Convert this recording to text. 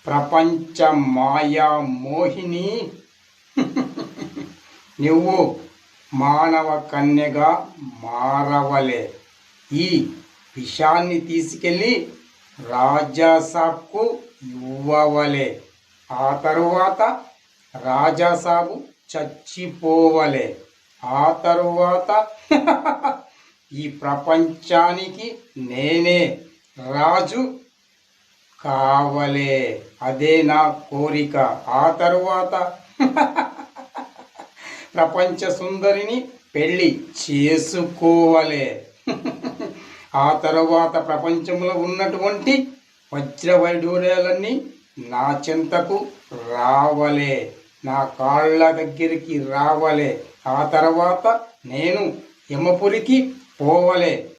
ప్రపంచ మాయా మోహిని, నువ్వు మానవ కన్యగా మారవలే. ఈ విషాన్ని తీసుకెళ్ళి రాజాసాబ్కు ఇవ్వవలే. ఆ తరువాత రాజాసాబు చచ్చిపోవలే. ఆ తరువాత ఈ ప్రపంచానికి నేనే రాజు కావలే. అదే నా కోరిక. ఆ తరువాత ప్రపంచ సుందరిని పెళ్ళి చేసుకోవలే. ఆ తరువాత ప్రపంచంలో ఉన్నటువంటి వజ్రవైఢూర్యాలన్నీ నా చెంతకు రావలే, నా కాళ్ళ దగ్గరికి రావలే. ఆ తర్వాత నేను యమపురికి పోవలే.